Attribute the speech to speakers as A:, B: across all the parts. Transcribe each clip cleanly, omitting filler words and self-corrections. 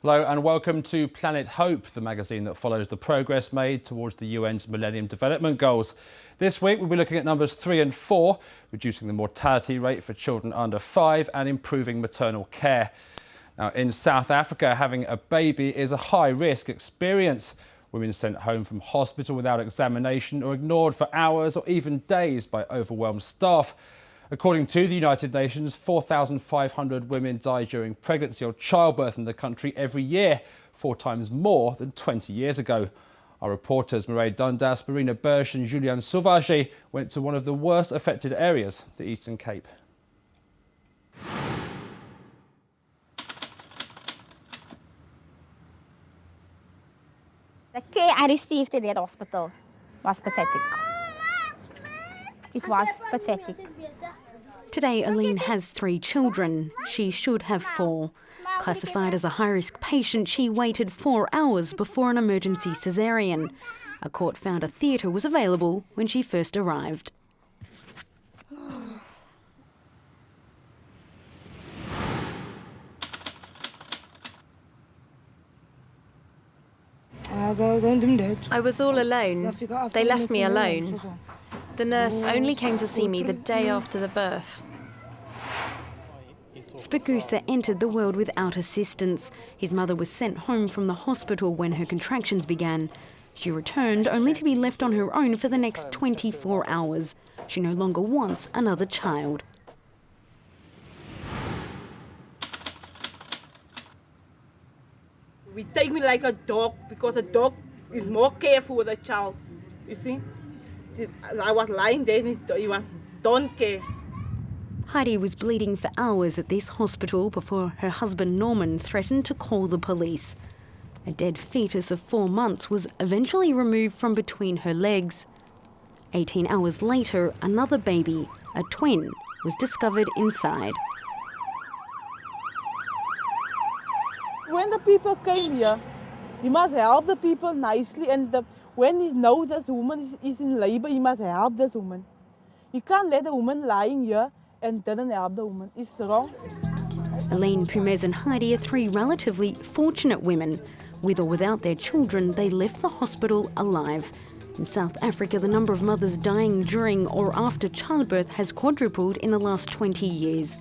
A: Hello and welcome to Planet Hope, the magazine that follows the progress made towards the UN's Millennium Development Goals. This week we'll be looking at numbers 3 and 4, reducing the mortality rate for children under 5 and improving maternal care. Now, in South Africa, having a baby is a high-risk experience. Women sent home from hospital without examination or ignored for hours or even days by overwhelmed staff. According to the United Nations, 4,500 women die during pregnancy or childbirth in the country every year, 4 times more than 20 years ago. Our reporters Mireille Dundas, Marina Bersch and Julian Sauvage went to one of the worst affected areas, the Eastern Cape.
B: The care I received at that hospital was pathetic. It was pathetic.
C: Today, Aline has 3 children. She should have 4. Classified as a high-risk patient, she waited 4 hours before an emergency caesarean. A court found a theatre was available when she first arrived.
D: I was all alone. They left me alone. The nurse only came to see me the day after the birth.
C: Spagusa entered the world without assistance. His mother was sent home from the hospital when her contractions began. She returned only to be left on her own for the next 24 hours. She no longer wants another child.
E: We take me like a dog because a dog is more careful with a child. You see? I was lying there and he was don't care.
C: Heidi was bleeding for hours at this hospital before her husband Norman threatened to call the police. A dead fetus of 4 months was eventually removed from between her legs. 18 hours later, another baby, a twin, was discovered inside.
E: When the people came here, you must help the people nicely, and when he knows this woman is in labor, he must help this woman. You can't let a woman lying here and didn't help the woman. It's wrong.
C: Elaine, Pumes and Heidi are 3 relatively fortunate women. With or without their children, they left the hospital alive. In South Africa, the number of mothers dying during or after childbirth has quadrupled in the last 20 years.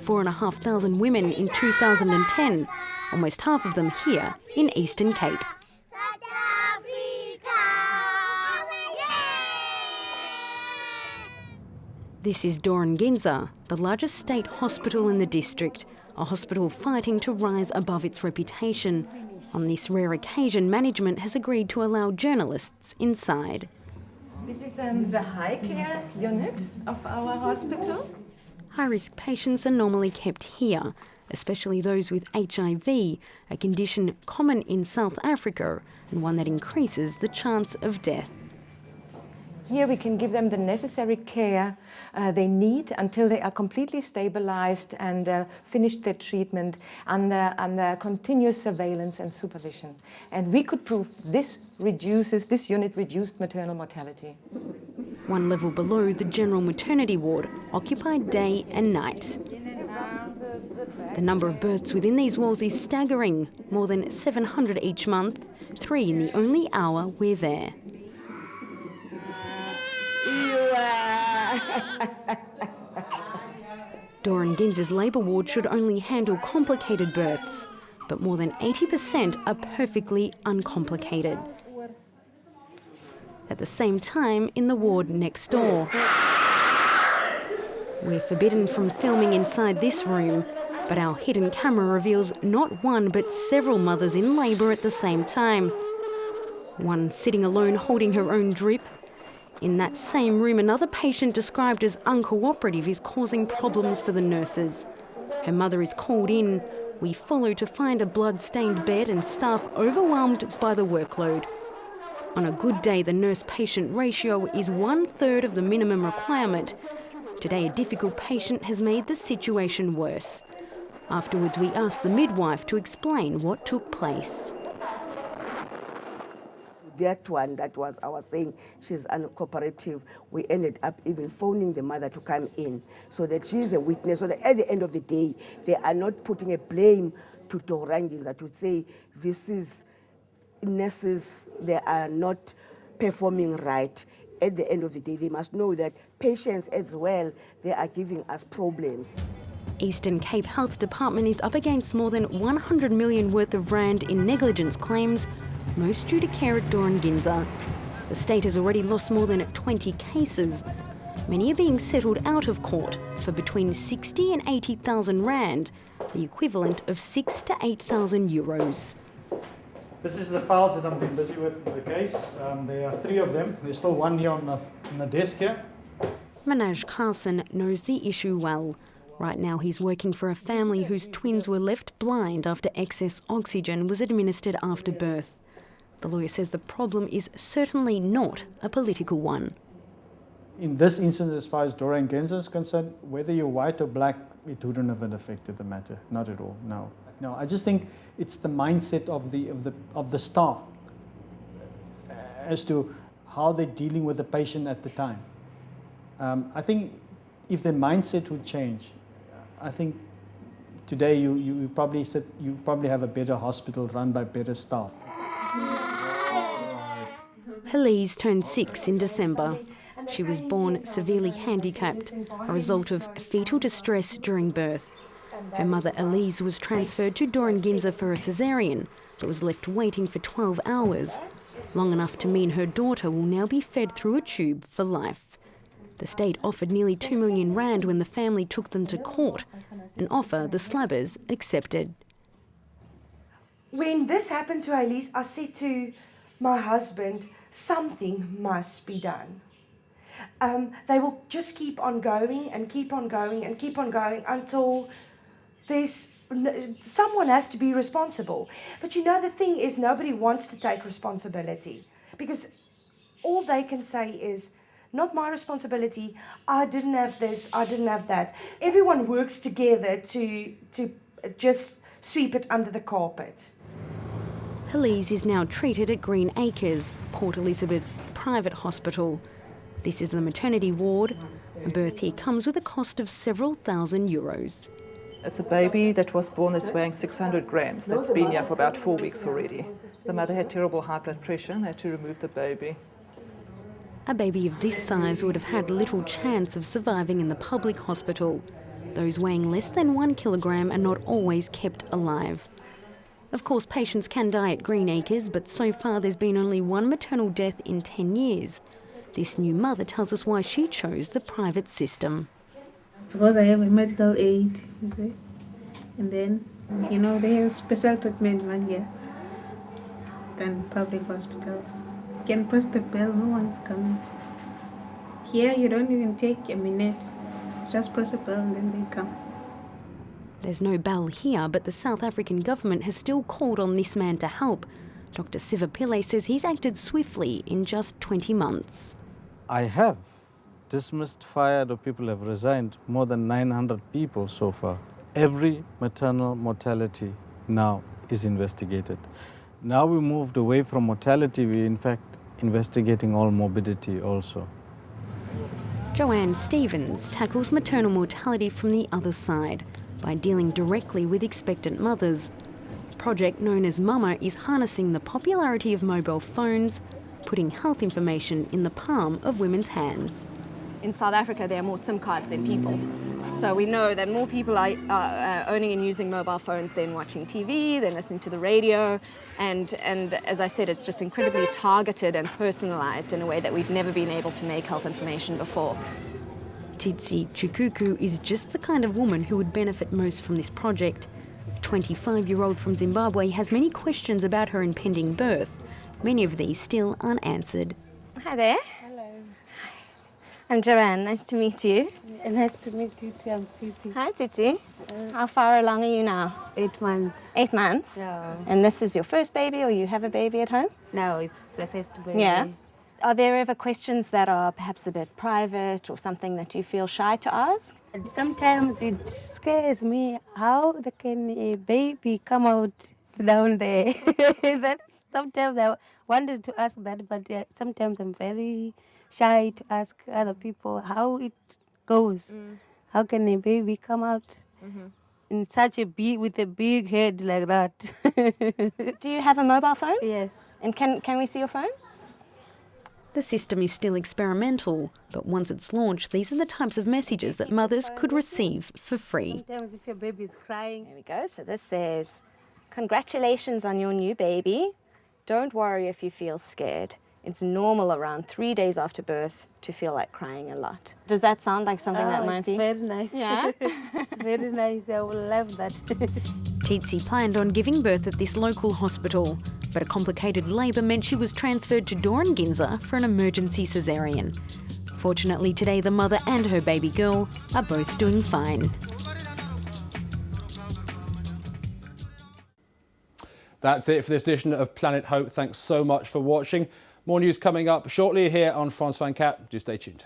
C: 4,500 women in 2010, almost half of them here in Eastern Cape. This is Doornginza, the largest state hospital in the district, a hospital fighting to rise above its reputation. On this rare occasion, management has agreed to allow journalists inside.
F: This is the high care unit of our hospital.
C: High-risk patients are normally kept here, especially those with HIV, a condition common in South Africa and one that increases the chance of death.
F: Here we can give them the necessary care they need until they are completely stabilized and finish their treatment under continuous surveillance and supervision. And we could prove this unit reduced maternal mortality.
C: One level below, the general maternity ward, occupied day and night. The number of births within these walls is staggering, more than 700 each month, 3 in the only hour we're there. Doornginza's labour ward should only handle complicated births, but more than 80% are perfectly uncomplicated. At the same time, in the ward next door, we're forbidden from filming inside this room, but our hidden camera reveals not one but several mothers in labour at the same time. One sitting alone holding her own drip. In that same room, another patient described as uncooperative is causing problems for the nurses. Her mother is called in. We follow to find a blood-stained bed and staff overwhelmed by the workload. On a good day, the nurse-patient ratio is 1/3 of the minimum requirement. Today, a difficult patient has made the situation worse. Afterwards, we asked the midwife to explain what took place.
G: That one that was, I was saying, she's uncooperative. We ended up even phoning the mother to come in so that she's a witness, so that at the end of the day, they are not putting a blame to Dorangin that would say this is nurses, they are not performing right. At the end of the day, they must know that patients as well, they are giving us problems.
C: Eastern Cape Health Department is up against more than 100 million worth of rand in negligence claims, most due to care at Doranginza. The state has already lost more than 20 cases. Many are being settled out of court for between 60 and 80,000 rand, the equivalent of 6 to 8,000 euros.
H: This is the files that I've been busy with in the case. There are 3 of them. There's still 1 here on the desk here.
C: Manaj Carson knows the issue well. Right now he's working for a family whose twins were left blind after excess oxygen was administered after birth. The lawyer says the problem is certainly not a political one.
H: In this instance, as far as Doranginza is concerned, whether you're white or black, it wouldn't have affected the matter. Not at all, no. No, I just think it's the mindset of the staff as to how they're dealing with the patient at the time. I think if their mindset would change, I think today you probably have a better hospital run by better staff.
C: Helise turned 6 in December. She was born severely handicapped, a result of fetal distress during birth. Her mother Elise was transferred to Doranginza for a caesarean, but was left waiting for 12 hours, long enough to mean her daughter will now be fed through a tube for life. The state offered nearly 2 million rand when the family took them to court, an offer the Slabbers accepted.
I: When this happened to Elise, I said to my husband, something must be done. They will just keep on going and keep on going and keep on going until someone has to be responsible. But you know, the thing is, nobody wants to take responsibility because all they can say is, not my responsibility, I didn't have this, I didn't have that. Everyone works together to just sweep it under the carpet.
C: Helise is now treated at Green Acres, Port Elizabeth's private hospital. This is the maternity ward. A birth here comes with a cost of several thousand euros.
J: It's a baby that was born that's weighing 600 grams. That's been here for about 4 weeks already. The mother had terrible high blood pressure and had to remove the baby.
C: A baby of this size would have had little chance of surviving in the public hospital. Those weighing less than 1 kilogram are not always kept alive. Of course, patients can die at Green Acres, but so far there's been only 1 maternal death in 10 years. This new mother tells us why she chose the private system.
K: Because I have a medical aid, you see. And then, you know, they have special treatment one here than public hospitals. You can press the bell, no one's coming. Here, you don't even take a minute. Just press a bell and then they come.
C: There's no bell here, but the South African government has still called on this man to help. Dr. Siva Pillay says he's acted swiftly in just 20 months.
L: I have dismissed, fired, or people have resigned more than 900 people so far. Every maternal mortality now is investigated. Now we moved away from mortality, we're in fact investigating all morbidity also.
C: Joanne Stevens tackles maternal mortality from the other side by dealing directly with expectant mothers. A project known as Mama is harnessing the popularity of mobile phones, putting health information in the palm of women's hands.
M: In South Africa, there are more SIM cards than people. So we know that more people are owning and using mobile phones than watching TV, than listening to the radio. And as I said, it's just incredibly targeted and personalized in a way that we've never been able to make health information before.
C: Tsitsi Chukuku is just the kind of woman who would benefit most from this project. The 25-year-old from Zimbabwe has many questions about her impending birth, many of these still unanswered.
N: Hi there.
K: Hello.
N: I'm Joanne. Nice to meet you.
K: Nice to meet you too. I'm Titi.
N: Hi, Titi. How far along are you now?
K: 8 months.
N: 8 months?
K: Yeah.
N: And this is your first baby, or you have a baby at home?
K: No, it's the first baby.
N: Yeah. Are there ever questions that are perhaps a bit private or something that you feel shy to ask?
K: And sometimes it scares me how can a baby come out down there. Sometimes I wanted to ask that, but sometimes I'm very shy to ask other people how it goes. How can a baby come out
O: in such a big, with a big head like that.
N: Do you have a mobile phone?
O: Yes.
N: And can we see your phone?
C: The system is still experimental, but once it's launched, these are the types of messages that mothers could receive for free.
O: Sometimes if your baby is crying.
N: There we go. So this says, congratulations on your new baby. Don't worry if you feel scared. It's normal around 3 days after birth to feel like crying a lot. Does that sound like something that might be?
O: It's very nice.
N: Yeah?
O: It's very nice. I will love that.
C: Tsitsi planned on giving birth at this local hospital, but a complicated labour meant she was transferred to Dorenginza for an emergency caesarean. Fortunately today the mother and her baby girl are both doing fine.
A: That's it for this edition of Planet Hope. Thanks so much for watching. More news coming up shortly here on France 24. Do stay tuned.